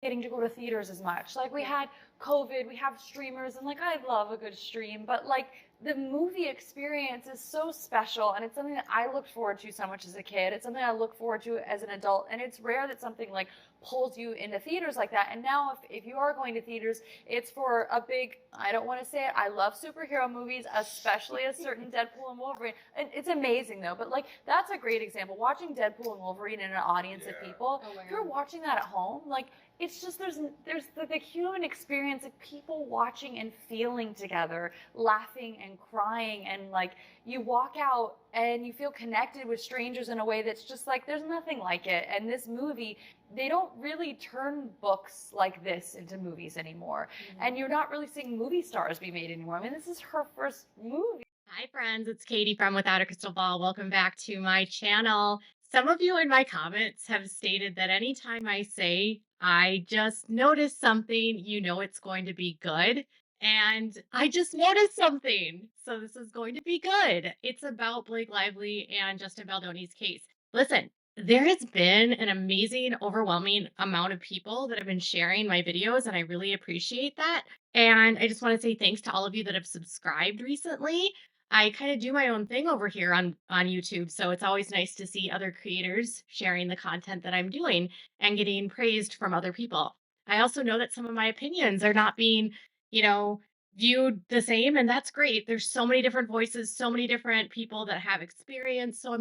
getting to go to theaters as much. Like we had COVID, we have streamers, and like I love a good stream, but like the movie experience is so special, and it's something that I looked forward to so much as a kid. It's something I look forward to as an adult, and it's rare that something like pulls you into theaters like that. And now if you are going to theaters, it's for a big, I don't want to say it, I love superhero movies, especially a certain Deadpool and Wolverine. And it's amazing though, but like that's a great example. Watching Deadpool and Wolverine in an audience of people, if you're watching that at home, like it's just there's the human experience of people watching and feeling together, laughing and crying, and like you walk out and you feel connected with strangers in a way that's just like there's nothing like it. And this movie, they don't really turn books like this into movies anymore. And you're not really seeing movie stars be made anymore. I mean, this is her first movie. Hi, friends. It's Katie from Without a Crystal Ball. Welcome back to my channel. Some of you in my comments have stated that anytime I say I just noticed something, you know it's going to be good. And I just noticed something. So this is going to be good. It's about Blake Lively and Justin Baldoni's case. Listen, there has been an amazing, overwhelming amount of people that have been sharing my videos, and I really appreciate that. And I just want to say thanks to all of you that have subscribed recently. I kind of do my own thing over here on YouTube, so it's always nice to see other creators sharing the content that I'm doing and getting praised from other people. I also know that some of my opinions are not being, you know, viewed the same, and that's great. There's so many different voices, so many different people that have experience. So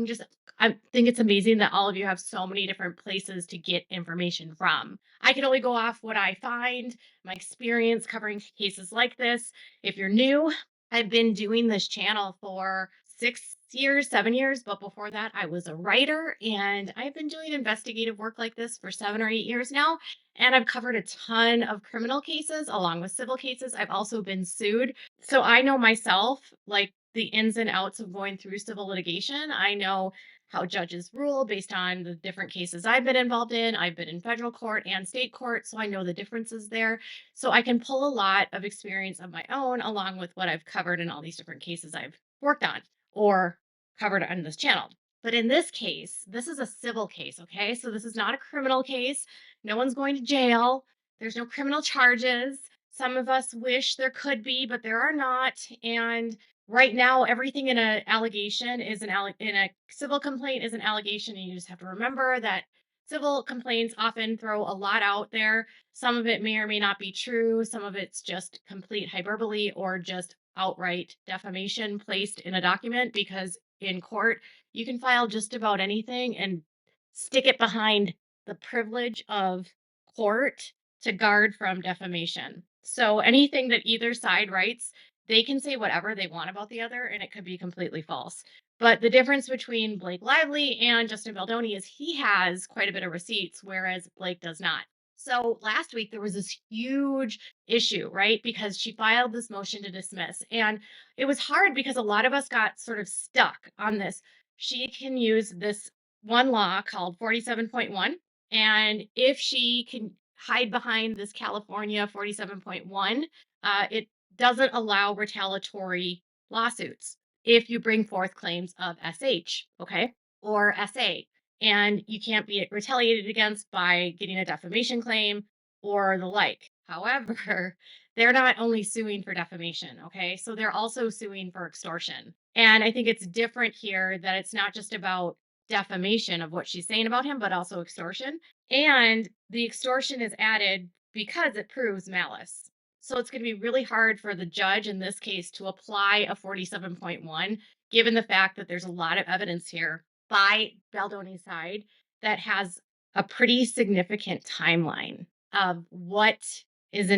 I think it's amazing that all of you have so many different places to get information from. I can only go off what I find, my experience covering cases like this. If you're new, I've been doing this channel for 6 years, 7 years, but before that, I was a writer, and I've been doing investigative work like this for 7 or 8 years now. And I've covered a ton of criminal cases along with civil cases. I've also been sued. So I know myself, like the ins and outs of going through civil litigation. I know how judges rule based on the different cases I've been involved in. I've been in federal court and state court, so I know the differences there. So I can pull a lot of experience of my own along with what I've covered in all these different cases I've worked on or covered on this channel. But in this case, this is a civil case, okay? So this is not a criminal case. No one's going to jail. There's no criminal charges. Some of us wish there could be, but there are not. And right now, everything in a allegation is in a civil complaint is an allegation, and you just have to remember that civil complaints often throw a lot out there. Some of it may or may not be true. Some of it's just complete hyperbole or just outright defamation placed in a document, because in court, you can file just about anything and stick it behind the privilege of court to guard from defamation. So anything that either side writes, they can say whatever they want about the other, and it could be completely false. But the difference between Blake Lively and Justin Baldoni is he has quite a bit of receipts, whereas Blake does not. So last week there was this huge issue, right? Because she filed this motion to dismiss. And it was hard because a lot of us got sort of stuck on this. She can use this one law called 47.1. And if she can hide behind this California 47.1, it doesn't allow retaliatory lawsuits if you bring forth claims of SH, okay, or SA. And you can't be retaliated against by getting a defamation claim or the like. However, they're not only suing for defamation, okay? So they're also suing for extortion. And I think it's different here that it's not just about defamation of what she's saying about him, but also extortion. And the extortion is added because it proves malice. So it's going to be really hard for the judge in this case to apply a 47.1, given the fact that there's a lot of evidence here by Baldoni's side that has a pretty significant timeline of what is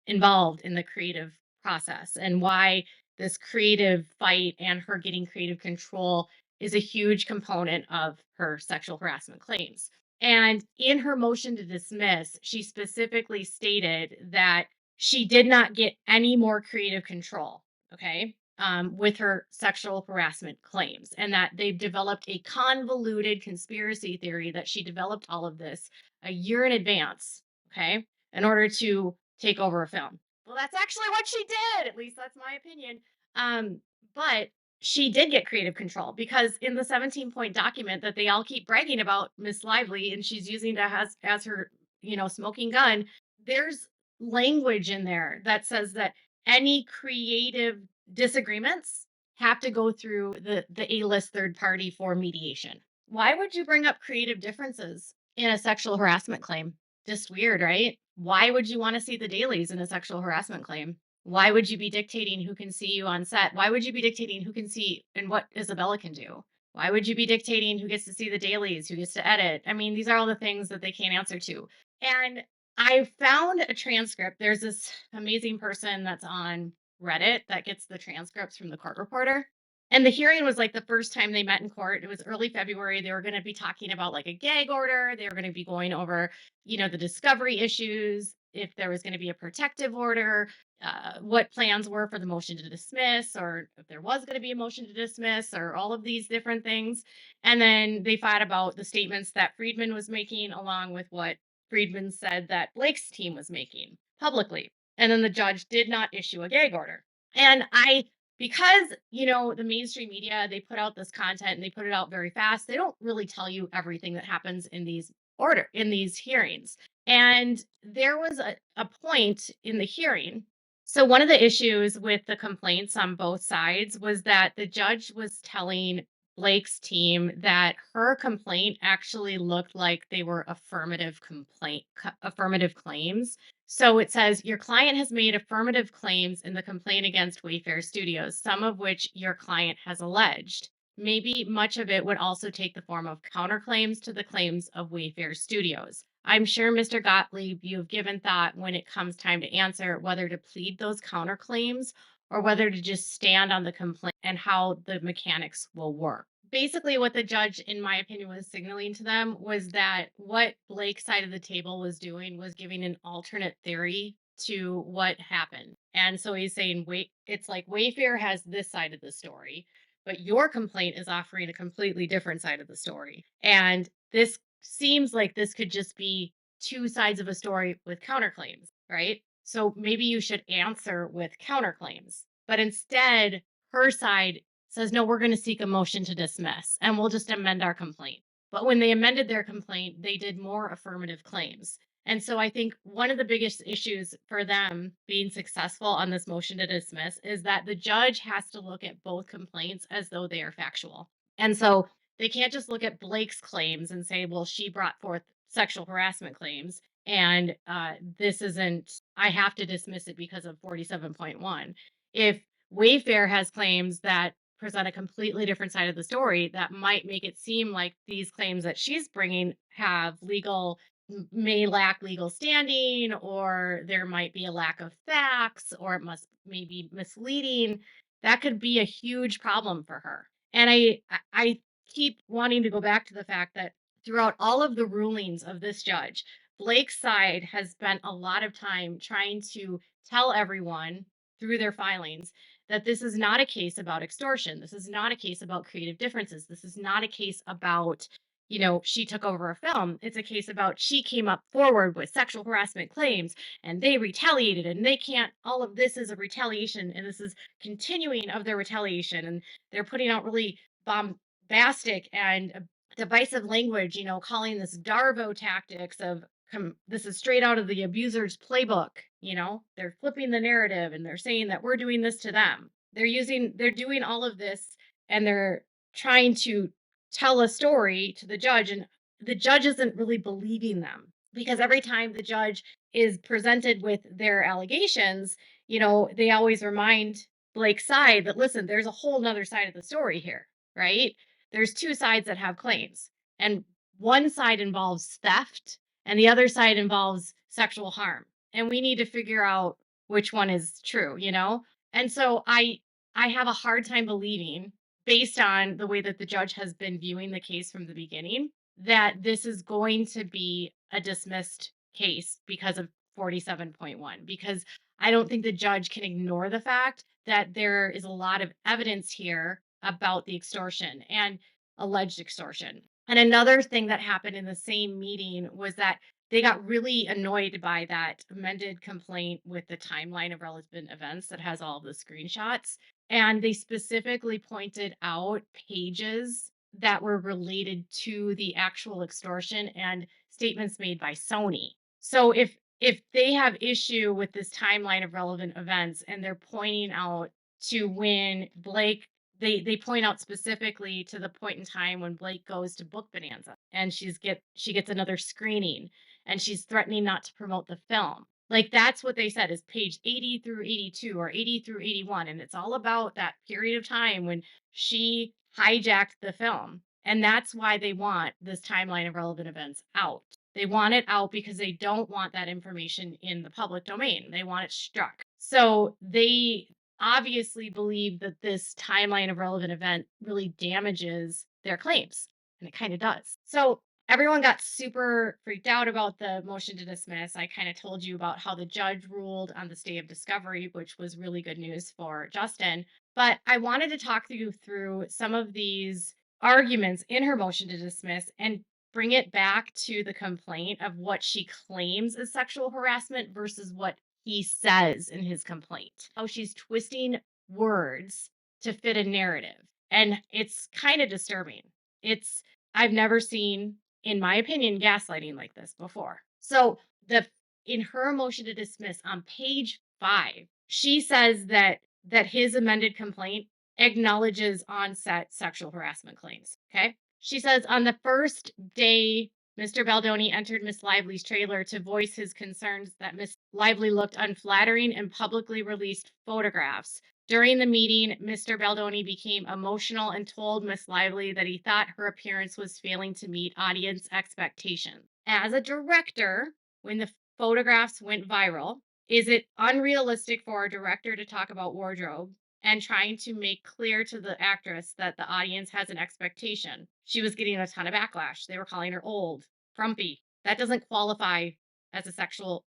involved in the creative process and why this creative fight and her getting creative control is a huge component of her sexual harassment claims. And in her motion to dismiss, she specifically stated that she did not get any more creative control, okay, with her sexual harassment claims, and that they've developed a convoluted conspiracy theory that she developed all of this a year in advance, okay, in order to take over a film. Well, that's actually what she did. At least that's my opinion. But she did get creative control because in the 17-point document that they all keep bragging about Miss Lively, and she's using to as her smoking gun, there's language in there that says that any creative disagreements have to go through the A-list third party for mediation. Why would you bring up creative differences in a sexual harassment claim? Just weird, right? Why would you want to see the dailies in a sexual harassment claim? Why would you be dictating who can see you on set? Why would you be dictating who can see and what Isabella can do? Why would you be dictating who gets to see the dailies, who gets to edit? I mean, these are all the things that they can't answer to. And I found a transcript. There's this amazing person that's on Reddit that gets the transcripts from the court reporter. And the hearing was like the first time they met in court. It was early February. They were going to be talking about like a gag order. They were going to be going over, the discovery issues, if there was going to be a protective order, what plans were for the motion to dismiss, or if there was going to be a motion to dismiss, or all of these different things. And then they fought about the statements that Friedman was making, along with what Friedman said that Blake's team was making publicly. And then the judge did not issue a gag order. And because, the mainstream media, they put out this content and they put it out very fast. They don't really tell you everything that happens in these hearings. And there was a point in the hearing. So one of the issues with the complaints on both sides was that the judge was telling Blake's team that her complaint actually looked like they were affirmative claims. So it says your client has made affirmative claims in the complaint against Wayfarer Studios, some of which your client has alleged. Maybe much of it would also take the form of counterclaims to the claims of Wayfarer Studios. I'm sure, Mr. Gottlieb, you have given thought when it comes time to answer whether to plead those counterclaims or whether to just stand on the complaint and how the mechanics will work. Basically, what the judge, in my opinion, was signaling to them was that what Blake's side of the table was doing was giving an alternate theory to what happened. And so he's saying, wait, it's like Wayfair has this side of the story, but your complaint is offering a completely different side of the story. And this seems like this could just be two sides of a story with counterclaims, right? So maybe you should answer with counterclaims. But instead, her side says, no, we're going to seek a motion to dismiss and we'll just amend our complaint. But when they amended their complaint, they did more affirmative claims. And so I think one of the biggest issues for them being successful on this motion to dismiss is that the judge has to look at both complaints as though they are factual. And so they can't just look at Blake's claims and say, well, she brought forth sexual harassment claims and this isn't, I have to dismiss it because of 47.1. If Wayfair has claims that present a completely different side of the story, that might make it seem like these claims that she's bringing may lack legal standing, or there might be a lack of facts, or it must maybe misleading. That could be a huge problem for her. And I keep wanting to go back to the fact that throughout all of the rulings of this judge, Blake's side has spent a lot of time trying to tell everyone through their filings that this is not a case about extortion. This is not a case about creative differences. This is not a case about, she took over a film. It's a case about she came up forward with sexual harassment claims and they retaliated and they can't, all of this is a retaliation and this is continuing of their retaliation. And they're putting out really bombastic and divisive language, calling this Darvo tactics of this is straight out of the abuser's playbook. They're flipping the narrative and they're saying that we're doing this to them. They're doing all of this and they're trying to tell a story to the judge, and the judge isn't really believing them because every time the judge is presented with their allegations, they always remind Blake's side that, listen, there's a whole nother side of the story here, right? There's two sides that have claims, and one side involves theft and the other side involves sexual harm. And we need to figure out which one is true, And so I have a hard time believing, based on the way that the judge has been viewing the case from the beginning, that this is going to be a dismissed case because of 47.1, because I don't think the judge can ignore the fact that there is a lot of evidence here about the extortion and alleged extortion. And another thing that happened in the same meeting was that they got really annoyed by that amended complaint with the timeline of relevant events that has all of the screenshots. And they specifically pointed out pages that were related to the actual extortion and statements made by Sony. So if they have issue with this timeline of relevant events and they're pointing out to when Blake they point out specifically to the point in time when Blake goes to Book Bonanza and she gets another screening and she's threatening not to promote the film. Like that's what they said is page 80 through 82 or 80 through 81 and it's all about that period of time when she hijacked the film. And that's why they want this timeline of relevant events out. They want it out because they don't want that information in the public domain. They want it struck. So they obviously believe that this timeline of relevant event really damages their claims. And it kind of does. So everyone got super freaked out about the motion to dismiss. I kind of told you about how the judge ruled on the stay of discovery, which was really good news for Justin. But I wanted to talk you through some of these arguments in her motion to dismiss and bring it back to the complaint of what she claims is sexual harassment versus what he says in his complaint. How she's twisting words to fit a narrative. And it's kind of disturbing. I've never seen, in my opinion, gaslighting like this before. So in her motion to dismiss on page 5, she says that his amended complaint acknowledges onset sexual harassment claims. Okay. She says on the first day Mr. Baldoni entered Miss Lively's trailer to voice his concerns that Miss Lively looked unflattering and publicly released photographs. During the meeting, Mr. Baldoni became emotional and told Miss Lively that he thought her appearance was failing to meet audience expectations. As a director, when the photographs went viral, is it unrealistic for a director to talk about wardrobe and trying to make clear to the actress that the audience has an expectation? She was getting a ton of backlash. They were calling her old, frumpy. That doesn't qualify as sexual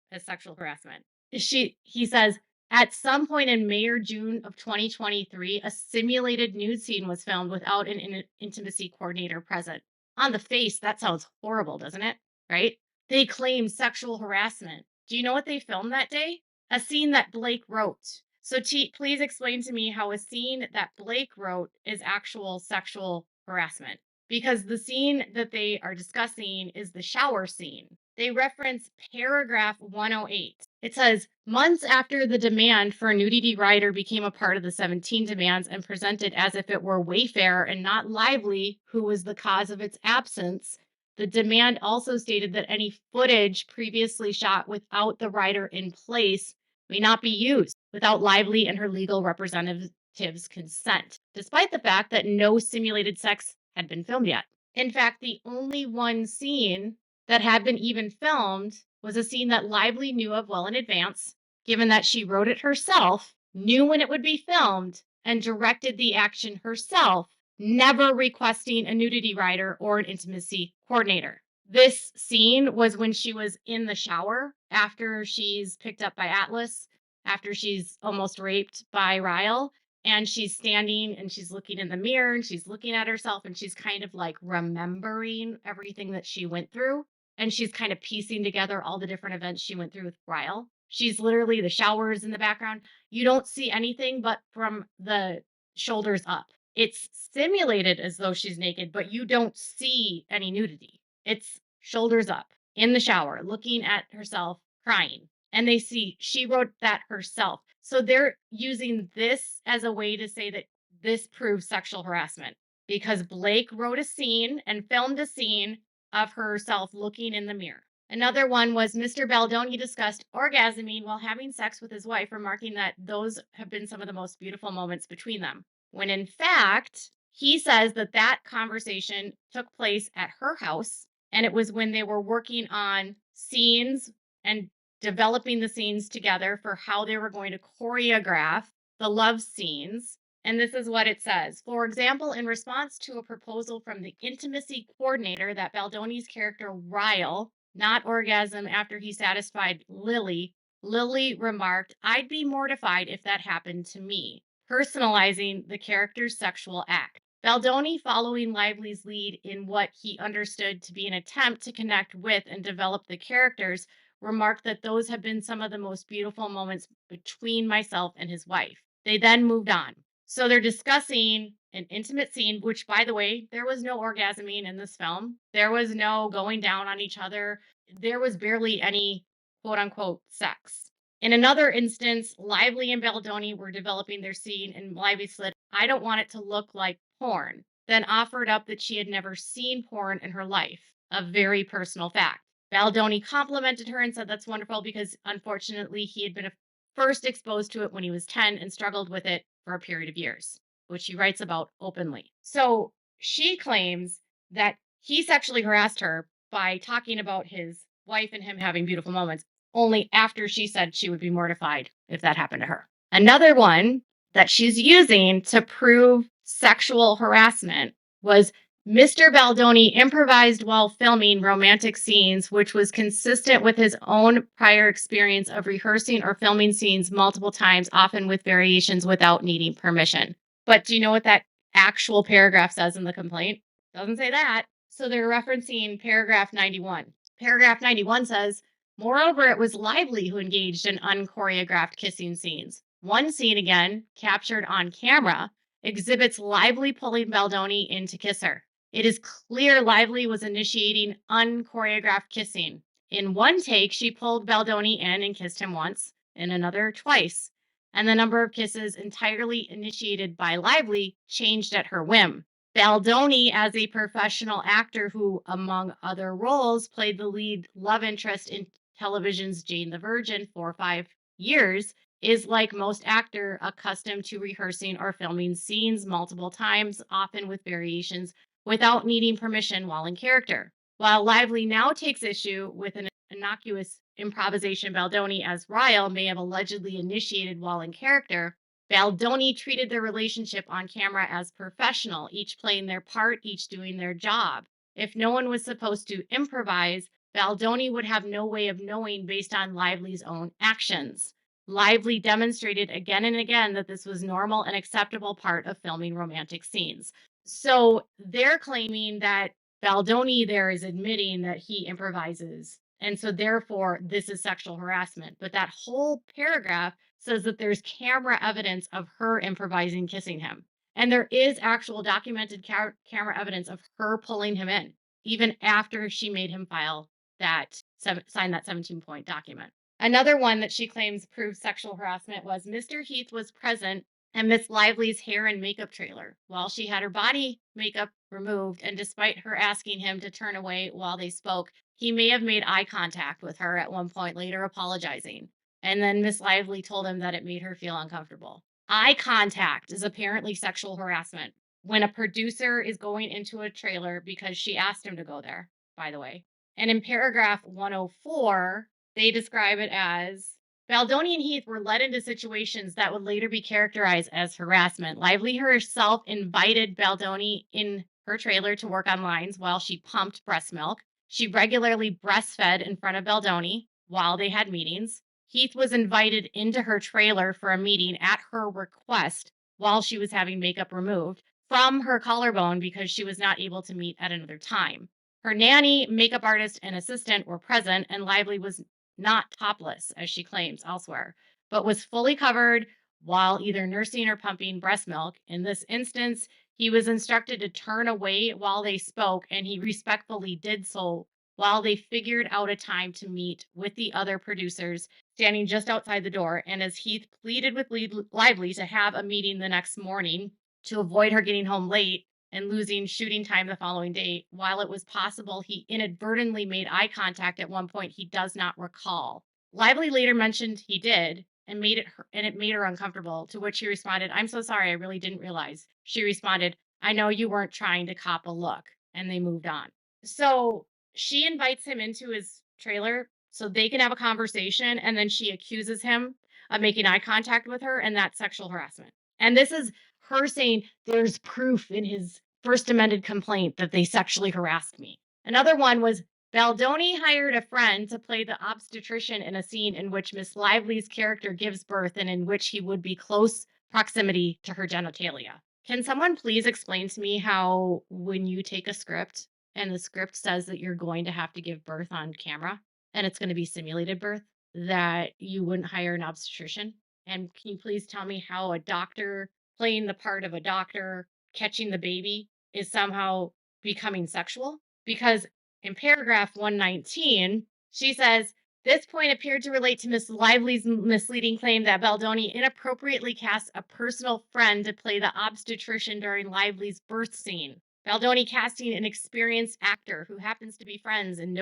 harassment. He says at some point in May or June of 2023, a simulated nude scene was filmed without an intimacy coordinator present. On the face, that sounds horrible, doesn't it? Right? They claim sexual harassment. Do you know what they filmed that day? A scene that Blake wrote. So please explain to me how a scene that Blake wrote is actual sexual harassment. Because the scene that they are discussing is the shower scene. They reference paragraph 108. It says, months after the demand for a nudity rider became a part of the 17 demands and presented as if it were Wayfarer and not Lively who was the cause of its absence, the demand also stated that any footage previously shot without the rider in place may not be used without Lively and her legal representative's consent, despite the fact that no simulated sex had been filmed yet. In fact, the only one scene that had been even filmed was a scene that Lively knew of well in advance, given that she wrote it herself, knew when it would be filmed, and directed the action herself, never requesting a nudity rider or an intimacy coordinator. This scene was when she was in the shower after she's picked up by Atlas, after she's almost raped by Ryle. And she's standing and she's looking in the mirror and she's looking at herself and she's kind of like remembering everything that she went through. And she's kind of piecing together all the different events she went through with Ryle. She's literally, the showers in the background. You don't see anything but from the shoulders up. It's simulated as though she's naked, but you don't see any nudity. It's shoulders up in the shower, looking at herself, crying. And they see she wrote that herself. So they're using this as a way to say that this proves sexual harassment because Blake wrote a scene and filmed a scene of herself looking in the mirror. Another one was Mr. Baldoni discussed orgasming while having sex with his wife, remarking that those have been some of the most beautiful moments between them. When in fact, he says that that conversation took place at her house, and it was when they were working on scenes and developing the scenes together for how they were going to choreograph the love scenes. And this is what it says. For example, in response to a proposal from the intimacy coordinator that Baldoni's character Ryle not orgasm after he satisfied Lily, Lily remarked, I'd be mortified if that happened to me, personalizing the character's sexual act. Baldoni, following Lively's lead in what he understood to be an attempt to connect with and develop the characters, remarked that those have been some of the most beautiful moments between myself and his wife. They then moved on. So they're discussing an intimate scene, which, by the way, there was no orgasming in this film. There was no going down on each other. there was barely any quote unquote sex. In another instance, Lively and Baldoni were developing their scene, and Lively said, I don't want it to look like porn, then offered up that she had never seen porn in her life, a very personal fact. Baldoni complimented her and said that's wonderful because unfortunately he had been first exposed to it when he was 10 and struggled with it for a period of years, which he writes about openly. So she claims that he sexually harassed her by talking about his wife and him having beautiful moments, only after she said she would be mortified if that happened to her. Another one that she's using to prove sexual harassment was Mr. Baldoni improvised while filming romantic scenes, which was consistent with his own prior experience of rehearsing or filming scenes multiple times, often with variations without needing permission. But do you know what that actual paragraph says in the complaint? Doesn't say that. So they're referencing paragraph 91. Paragraph 91 says, moreover, it was Lively who engaged in unchoreographed kissing scenes. One scene, again, captured on camera, exhibits Lively pulling Baldoni in to kiss her. It is clear Lively was initiating unchoreographed kissing. In one take, she pulled Baldoni in and kissed him once, in another twice. And the number of kisses entirely initiated by Lively changed at her whim. Baldoni, as a professional actor who, among other roles, played the lead love interest in television's Jane the Virgin for 5 years, is like most actor accustomed to rehearsing or filming scenes multiple times, often with variations, without needing permission while in character. While Lively now takes issue with an innocuous improvisation Baldoni as Ryle may have allegedly initiated while in character, Baldoni treated their relationship on camera as professional, each playing their part, each doing their job. If no one was supposed to improvise, Baldoni would have no way of knowing based on Lively's own actions. Lively demonstrated again and again that this was normal and acceptable part of filming romantic scenes. So they're claiming that Baldoni there is admitting that he improvises. And so therefore this is sexual harassment. But that whole paragraph says that there's camera evidence of her improvising kissing him. And there is actual documented camera evidence of her pulling him in, even after she made him file that, sign that 17-point document. Another one that she claims proves sexual harassment was Mr. Heath was present at Miss Lively's hair and makeup trailer while she had her body makeup removed. And despite her asking him to turn away while they spoke, he may have made eye contact with her at one point, later apologizing. And then Miss Lively told him that it made her feel uncomfortable. Eye contact is apparently sexual harassment when a producer is going into a trailer because she asked him to go there, by the way. And in paragraph 104, they describe it as Baldoni and Heath were led into situations that would later be characterized as harassment. Lively herself invited Baldoni in her trailer to work on lines while she pumped breast milk. She regularly breastfed in front of Baldoni while they had meetings. Heath was invited into her trailer for a meeting at her request while she was having makeup removed from her collarbone because she was not able to meet at another time. Her nanny, makeup artist, and assistant were present, and Lively was not topless, as she claims elsewhere, but was fully covered while either nursing or pumping breast milk. In this instance, he was instructed to turn away while they spoke, and he respectfully did so while they figured out a time to meet with the other producers standing just outside the door. And as Heath pleaded with Lively to have a meeting the next morning to avoid her getting home late and losing shooting time the following day, while it was possible he inadvertently made eye contact at one point, he does not recall. Lively later mentioned he did and it made her uncomfortable, to which he responded, I'm so sorry, I really didn't realize. She responded, I know you weren't trying to cop a look, and they moved on. So she invites him into his trailer so they can have a conversation, and then she accuses him of making eye contact with her, and that's sexual harassment. And this is her saying there's proof in his first amended complaint that they sexually harassed me. Another one was Baldoni hired a friend to play the obstetrician in a scene in which Miss Lively's character gives birth and in which he would be close proximity to her genitalia. Can someone please explain to me how, when you take a script and the script says that you're going to have to give birth on camera and it's going to be simulated birth, that you wouldn't hire an obstetrician? And can you please tell me how a doctor playing the part of a doctor catching the baby is somehow becoming sexual? Because in paragraph 119, She says, this point appeared to relate to Miss Lively's misleading claim that Baldoni inappropriately cast a personal friend to play the obstetrician during Lively's birth scene. Baldoni casting an experienced actor who happens to be friends and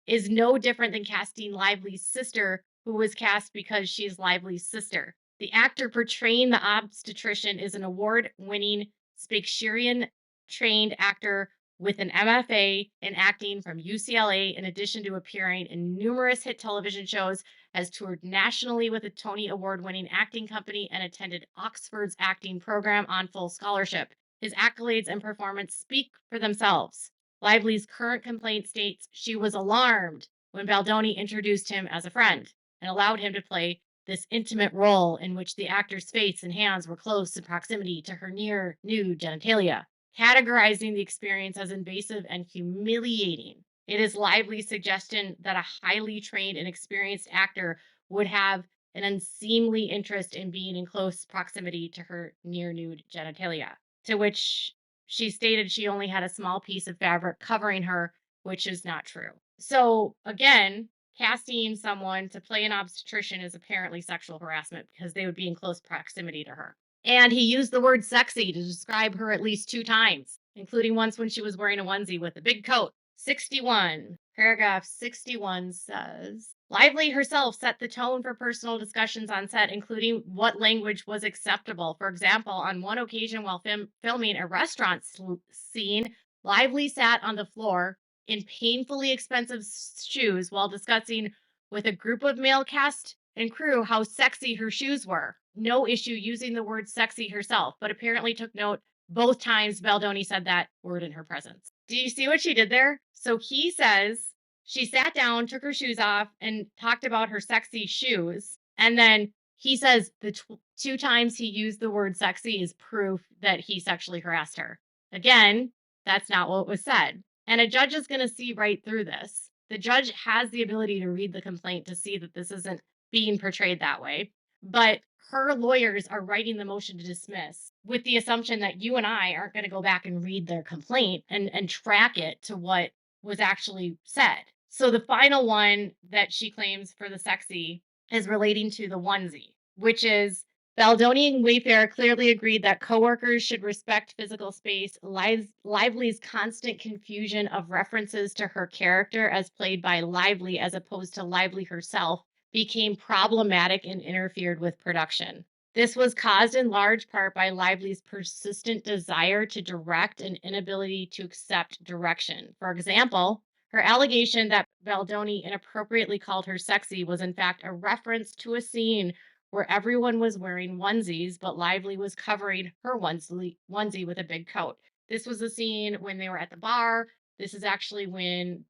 is no different than casting Lively's sister, who was cast because she's Lively's sister. The actor portraying the obstetrician is an award-winning Shakespearean-trained actor with an MFA in acting from UCLA, in addition to appearing in numerous hit television shows, has toured nationally with a Tony Award-winning acting company and attended Oxford's acting program on full scholarship. His accolades and performance speak for themselves. Lively's current complaint states she was alarmed when Baldoni introduced him as a friend and allowed him to play this intimate role in which the actor's face and hands were close in proximity to her near nude genitalia, categorizing the experience as invasive and humiliating. It is Lively's suggestion that a highly trained and experienced actor would have an unseemly interest in being in close proximity to her near nude genitalia, to which she stated she only had a small piece of fabric covering her, which is not true. So, again, casting someone to play an obstetrician is apparently sexual harassment because they would be in close proximity to her. And he used the word sexy to describe her at least 2 times, including once when she was wearing a onesie with a big coat. 61. Paragraph 61 says, Lively herself set the tone for personal discussions on set, including what language was acceptable. For example, on one occasion while filming a restaurant scene, Lively sat on the floor in painfully expensive shoes while discussing with a group of male cast and crew how sexy her shoes were. No issue using the word sexy herself, but apparently took note both times Baldoni said that word in her presence. Do you see what she did there? So he says she sat down, took her shoes off, and talked about her sexy shoes. And then he says the 2 times he used the word sexy is proof that he sexually harassed her. Again, that's not what was said. And a judge is going to see right through this. The judge has the ability to read the complaint to see that this isn't being portrayed that way. But her lawyers are writing the motion to dismiss with the assumption that you and I aren't going to go back and read their complaint and track it to what was actually said. So the final one that she claims for the sexy is relating to the onesie, which is Baldoni and Wayfarer clearly agreed that coworkers should respect physical space. Lively's constant confusion of references to her character as played by Lively as opposed to Lively herself became problematic and interfered with production. This was caused in large part by Lively's persistent desire to direct and inability to accept direction. For example, her allegation that Baldoni inappropriately called her sexy was in fact a reference to a scene where everyone was wearing onesies, but Lively was covering her onesie with a big coat. This was a scene when they were at the bar. This is actually when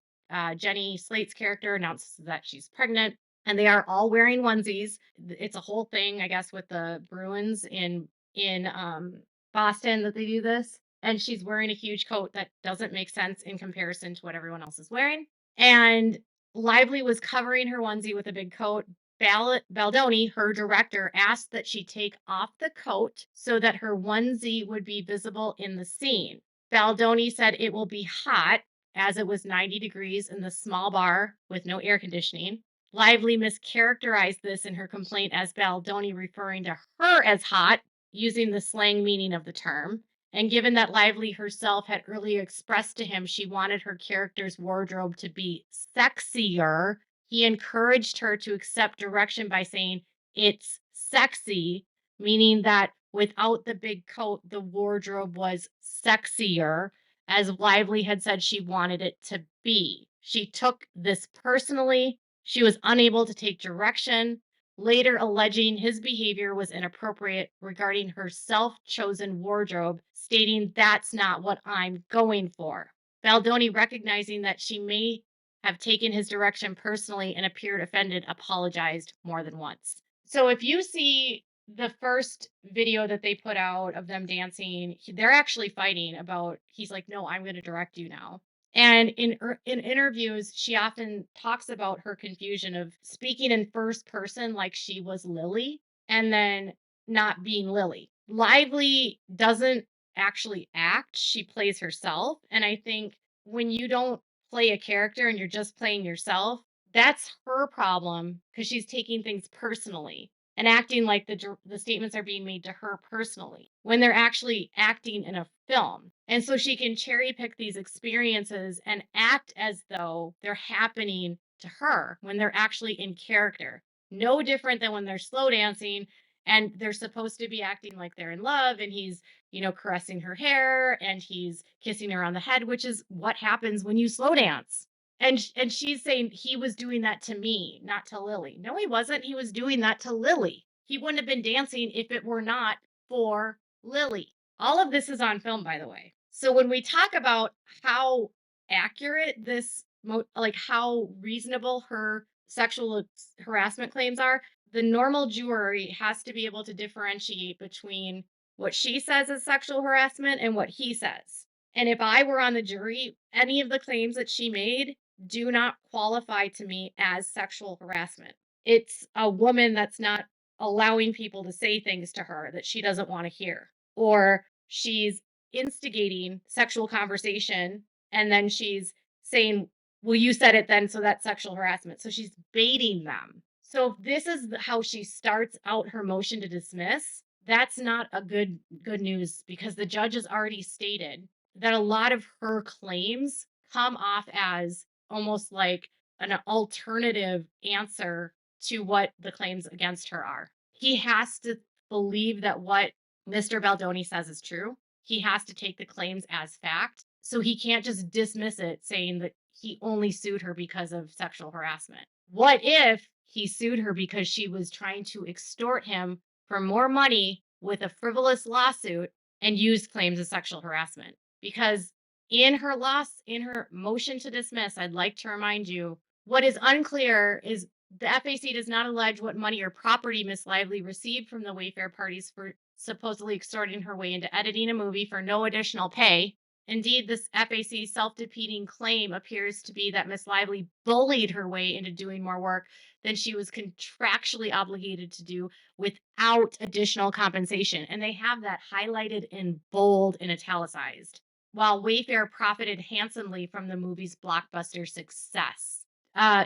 Jenny Slate's character announces that she's pregnant, and they are all wearing onesies. It's a whole thing, I guess, with the Bruins in Boston that they do this. And she's wearing a huge coat that doesn't make sense in comparison to what everyone else is wearing. And Lively was covering her onesie with a big coat. Baldoni, her director, asked that she take off the coat so that her onesie would be visible in the scene. Baldoni said it will be hot, as it was 90 degrees in the small bar with no air conditioning. Lively mischaracterized this in her complaint as Baldoni referring to her as hot, using the slang meaning of the term. And given that Lively herself had earlier expressed to him she wanted her character's wardrobe to be sexier, he encouraged her to accept direction by saying, it's sexy, meaning that without the big coat, the wardrobe was sexier, as Lively had said she wanted it to be. She took this personally. She was unable to take direction, later alleging his behavior was inappropriate regarding her self-chosen wardrobe, stating that's not what I'm going for. Baldoni, recognizing that she may have taken his direction personally and appeared offended, apologized more than once. So if you see the first video that they put out of them dancing, they're actually fighting about, he's like, no, I'm going to direct you now. And in interviews, she often talks about her confusion of speaking in first person like she was Lily and then not being Lily. Lively doesn't actually act, she plays herself. And I think when you don't play a character and you're just playing yourself, That's her problem because she's taking things personally and acting like the statements are being made to her personally when they're actually acting in a film. And so she can cherry pick these experiences and act as though they're happening to her when they're actually in character. No different than when they're slow dancing and they're supposed to be acting like they're in love and he's, caressing her hair and he's kissing her on the head, which is what happens when you slow dance. And she's saying he was doing that to me, not to Lily. No, he wasn't. He was doing that to Lily. He wouldn't have been dancing if it were not for Lily. All of this is on film, by the way. So when we talk about how accurate like how reasonable her harassment claims are, the normal jury has to be able to differentiate between what she says is sexual harassment and what he says. And if I were on the jury, any of the claims that she made do not qualify to me as sexual harassment. It's a woman that's not allowing people to say things to her that she doesn't want to hear, or she's instigating sexual conversation and then she's saying, well, you said it then, so that's sexual harassment. So she's baiting them. So if this is how she starts out her motion to dismiss, that's not a good news because the judge has already stated that a lot of her claims come off as almost like an alternative answer to what the claims against her are. He has to believe that what Mr. Baldoni says is true. He has to take the claims as fact. So he can't just dismiss it saying that he only sued her because of sexual harassment. What if he sued her because she was trying to extort him for more money with a frivolous lawsuit and used claims of sexual harassment? Because in her motion to dismiss, I'd like to remind you what is unclear is the FAC does not allege what money or property Miss Lively received from the Wayfair parties for supposedly extorting her way into editing a movie for no additional pay. Indeed, this FAC self-defeating claim appears to be that Miss Lively bullied her way into doing more work than she was contractually obligated to do without additional compensation. And they have that highlighted in bold and italicized. While Wayfair profited handsomely from the movie's blockbuster success.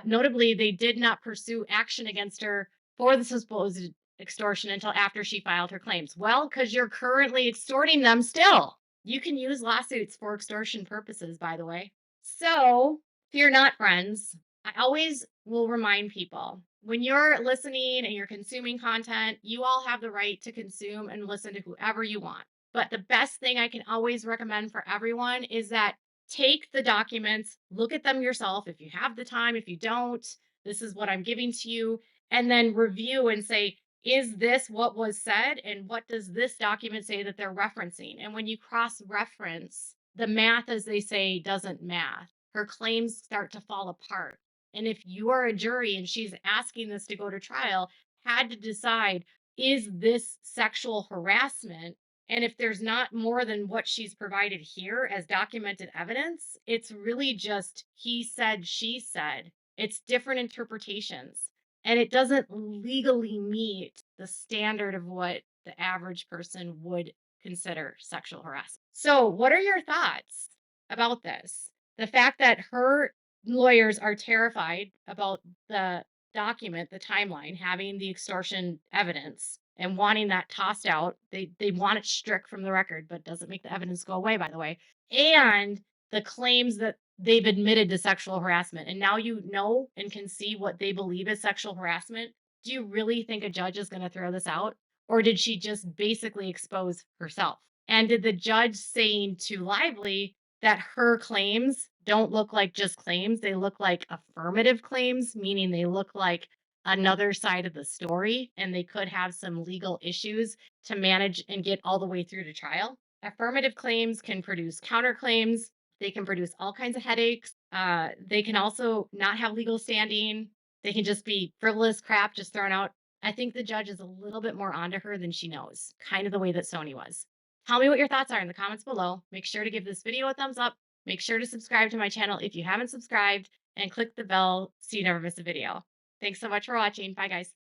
Notably, they did not pursue action against her for the supposed extortion until after she filed her claims. Well, because you're currently extorting them still. You can use lawsuits for extortion purposes, by the way. So, fear not, friends. I always will remind people when you're listening and you're consuming content, you all have the right to consume and listen to whoever you want. But the best thing I can always recommend for everyone is that take the documents, look at them yourself if you have the time. If you don't, this is what I'm giving to you. And then review and say, is this what was said? And what does this document say that they're referencing? And when you cross reference, the math, as they say, doesn't math. Her claims start to fall apart. And if you are a jury and she's asking this to go to trial, had to decide, is this sexual harassment? And if there's not more than what she's provided here as documented evidence, it's really just he said, she said. It's different interpretations. And it doesn't legally meet the standard of what the average person would consider sexual harassment. So, what are your thoughts about this? The fact that her lawyers are terrified about the document, the timeline, having the extortion evidence and wanting that tossed out. They want it strict from the record, but doesn't make the evidence go away, by the way. And the claims that they've admitted to sexual harassment. And now you know and can see what they believe is sexual harassment. Do you really think a judge is going to throw this out? Or did she just basically expose herself? And did the judge saying to Lively that her claims don't look like just claims, they look like affirmative claims, meaning they look like another side of the story and they could have some legal issues to manage and get all the way through to trial? Affirmative claims can produce counterclaims. They can produce all kinds of headaches. They can also not have legal standing. They can just be frivolous crap just thrown out. I think the judge is a little bit more onto her than she knows, kind of the way that Sony was. Tell me what your thoughts are in the comments below. Make sure to give this video a thumbs up. Make sure to subscribe to my channel if you haven't subscribed and click the bell so you never miss a video. Thanks so much for watching. Bye, guys.